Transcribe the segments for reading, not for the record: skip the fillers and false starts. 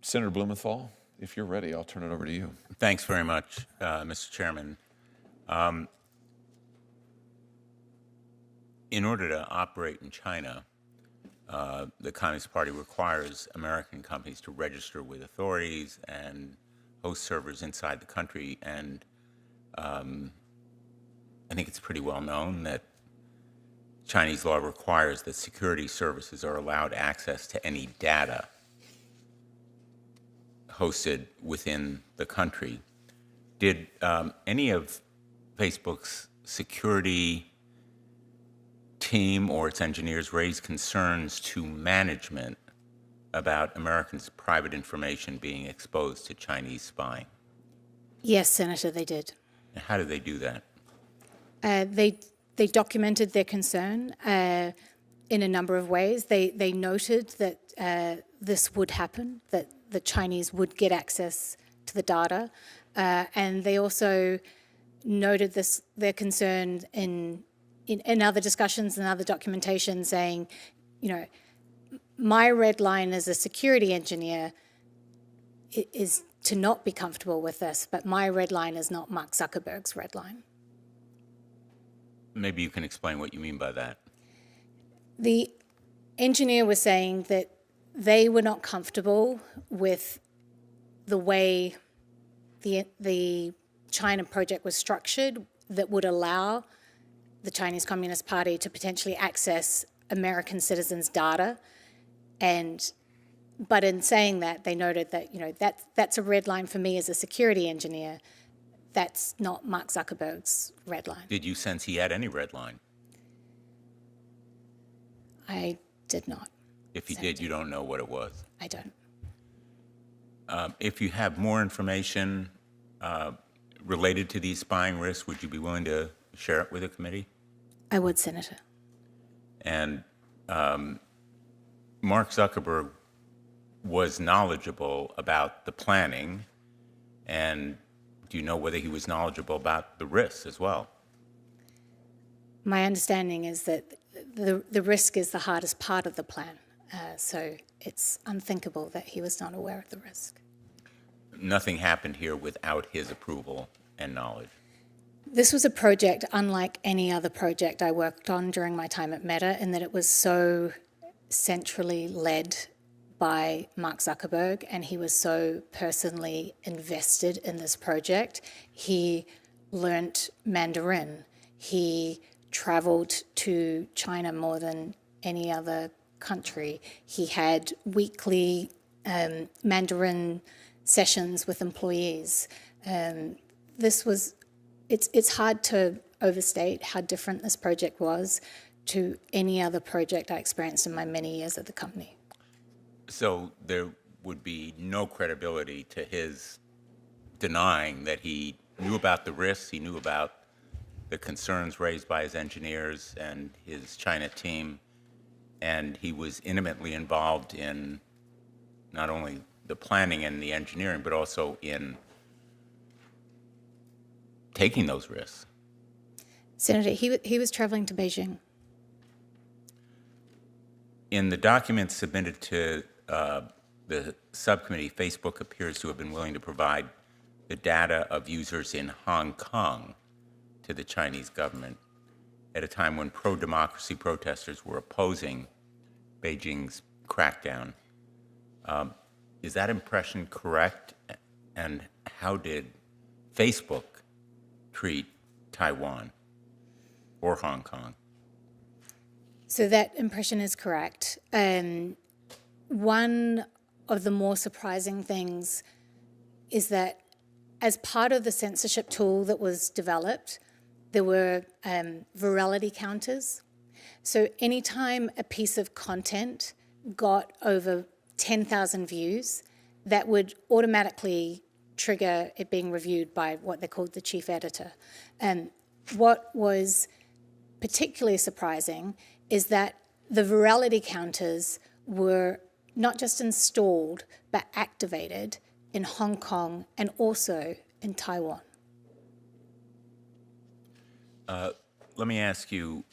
Senator Blumenthal, if you're ready, I'll turn it over to you. Thanks very much, Mr. Chairman. In order to operate in China, the Communist Party requires American companies to register with authorities and host servers inside the country. And I think it's pretty well known that Chinese law requires that security services are allowed access to any data hosted within the country. Did any of Facebook's security team or its engineers raise concerns to management about Americans' private information being exposed to Chinese spying? Yes, Senator, they did. And how did they do that? They documented their concern in a number of ways. They noted that this would happen, that the Chinese would get access to the data, and they also noted their concern in other discussions and other documentation, saying, you know, my red line as a security engineer is to not be comfortable with this, but my red line is not Mark Zuckerberg's red line. Maybe you can explain what you mean by that. The engineer was saying that they were not comfortable with the way the China project was structured that would allow the Chinese Communist Party to potentially access American citizens' data. But in saying that, they noted that, you know, that's a red line for me as a security engineer. That's not Mark Zuckerberg's red line. Did you sense he had any red line? I did not. If he did, you don't know what it was? I don't. If you have more information related to these spying risks, would you be willing to share it with the committee? I would, Senator. And Mark Zuckerberg was knowledgeable about the planning, and do you know whether he was knowledgeable about the risks as well? My understanding is that the risk is the hardest part of the plan, so it's unthinkable that he was not aware of the risk. Nothing happened here without his approval and knowledge. This was a project unlike any other project I worked on during my time at Meta, in that it was so centrally led by Mark Zuckerberg, and he was so personally invested in this project. He learnt Mandarin. He traveled to China more than any other country. He had weekly Mandarin sessions with employees. It's hard to overstate how different this project was to any other project I experienced in my many years at the company. So there would be no credibility to his denying that he knew about the risks, he knew about the concerns raised by his engineers and his China team, and he was intimately involved in not only the planning and the engineering, but also in taking those risks. Senator, he was traveling to Beijing. In the documents submitted to the subcommittee, Facebook appears to have been willing to provide the data of users in Hong Kong to the Chinese government at a time when pro-democracy protesters were opposing Beijing's crackdown. Is that impression correct? And how did Facebook treat Taiwan or Hong Kong? So that impression is correct. One of the more surprising things is that as part of the censorship tool that was developed, there were virality counters. So anytime a piece of content got over 10,000 views, that would automatically trigger it being reviewed by what they called the chief editor. And what was particularly surprising is that the virality counters were not just installed, but activated in Hong Kong and also in Taiwan. Let me ask you,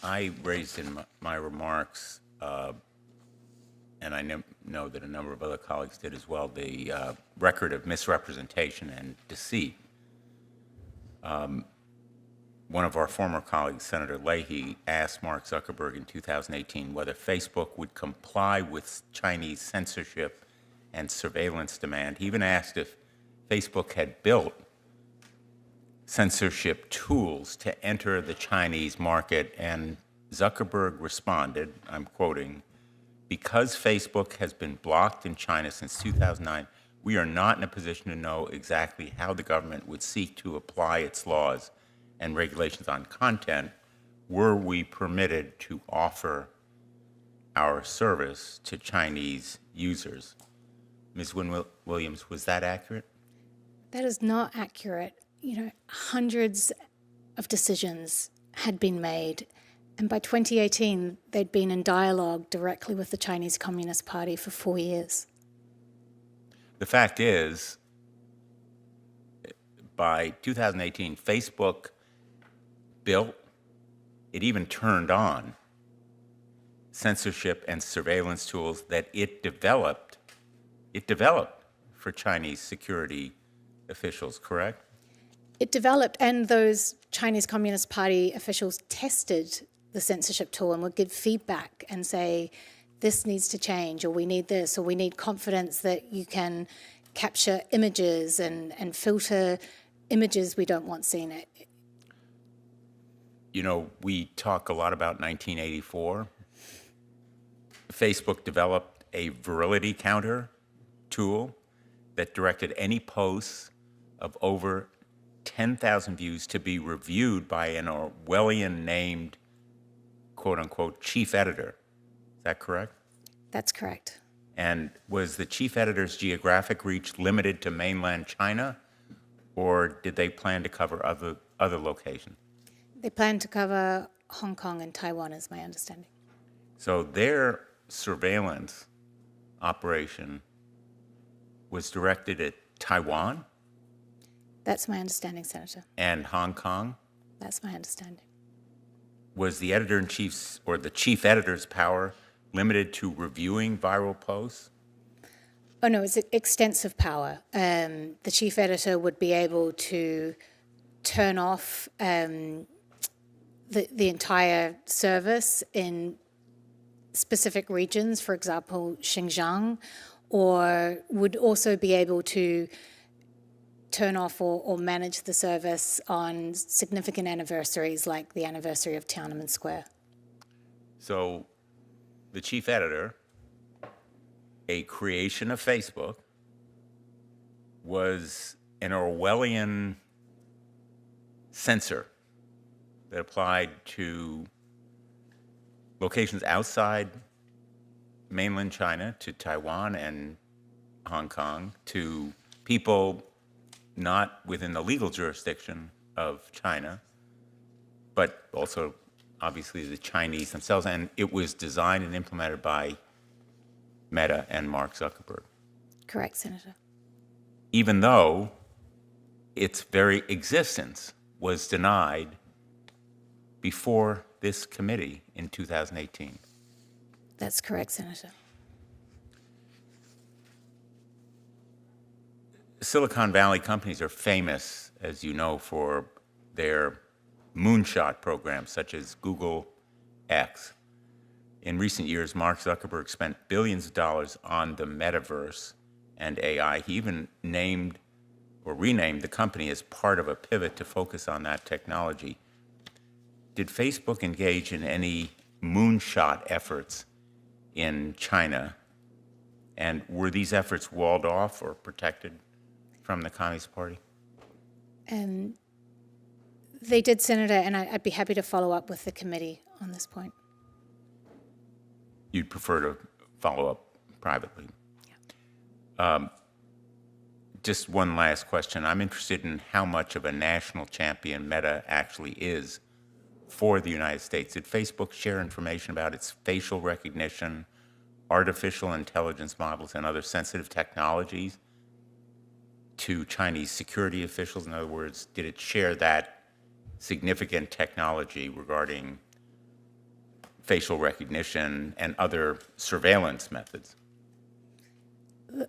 I raised in my remarks, and and I know that a number of other colleagues did as well, the record of misrepresentation and deceit. One of our former colleagues, Senator Leahy, asked Mark Zuckerberg in 2018 whether Facebook would comply with Chinese censorship and surveillance demand. He even asked if Facebook had built censorship tools to enter the Chinese market, and Zuckerberg responded, I'm quoting, "Because Facebook has been blocked in China since 2009, we are not in a position to know exactly how the government would seek to apply its laws and regulations on content were we permitted to offer our service to Chinese users." Ms. Williams, was that accurate? That is not accurate. You know, hundreds of decisions had been made, and by 2018, they'd been in dialogue directly with the Chinese Communist Party for 4 years. The fact is, by 2018, Facebook built, it even turned on censorship and surveillance tools that it developed for Chinese security officials, correct? It developed, and those Chinese Communist Party officials tested the censorship tool and would give feedback and say, this needs to change, or we need this, or we need confidence that you can capture images and filter images we don't want seen. You know, we talk a lot about 1984. Facebook developed a virility counter tool that directed any posts of over 10,000 views to be reviewed by an Orwellian-named, quote-unquote, chief editor. Is that correct? That's correct. And was the chief editor's geographic reach limited to mainland China, or did they plan to cover other locations? They plan to cover Hong Kong and Taiwan, is my understanding. So their surveillance operation was directed at Taiwan That's my understanding, Senator. and Hong Kong. That's my understanding. Was the editor-in-chief's or the chief editor's power limited to reviewing viral posts? Oh, no, it's extensive power. The chief editor would be able to turn off the entire service in specific regions, for example, Xinjiang, or would also be able to turn off or manage the service on significant anniversaries like the anniversary of Tiananmen Square. So the chief editor, a creation of Facebook, was an Orwellian censor that applied to locations outside mainland China, to Taiwan and Hong Kong, to people not within the legal jurisdiction of China, but also obviously the Chinese themselves. And it was designed and implemented by Meta and Mark Zuckerberg. Correct, Senator. Even though its very existence was denied before this committee in 2018. That's correct, Senator. Silicon Valley companies are famous, as you know, for their moonshot programs, such as Google X. In recent years, Mark Zuckerberg spent billions of dollars on the metaverse and AI. He even named or renamed the company as part of a pivot to focus on that technology. Did Facebook engage in any moonshot efforts in China? And were these efforts walled off or protected from the Communist Party? They did, Senator, and I'd be happy to follow up with the committee on this point. You'd prefer to follow up privately? Yeah. Just one last question. I'm interested in how much of a national champion Meta actually is for the United States. Did Facebook share information about its facial recognition, artificial intelligence models, and other sensitive technologies to Chinese security officials? In other words, did it share that significant technology regarding facial recognition and other surveillance methods.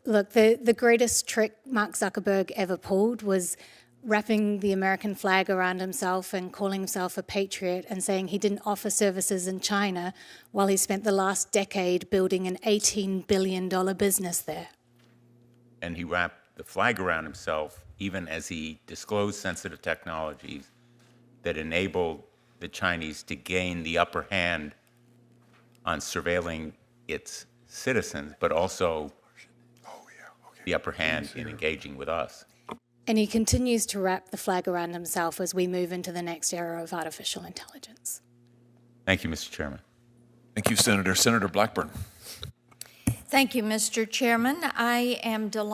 Look, the greatest trick Mark Zuckerberg ever pulled was wrapping the American flag around himself and calling himself a patriot and saying he didn't offer services in China while he spent the last decade building an $18 billion business there. And he wrapped the flag around himself even as he disclosed sensitive technologies that enabled the Chinese to gain the upper hand on surveilling its citizens, but also the upper hand in engaging with us. And he continues to wrap the flag around himself as we move into the next era of artificial intelligence. Thank you, Mr. Chairman. Thank you, Senator. Senator Blackburn. Thank you, Mr. Chairman. I am delighted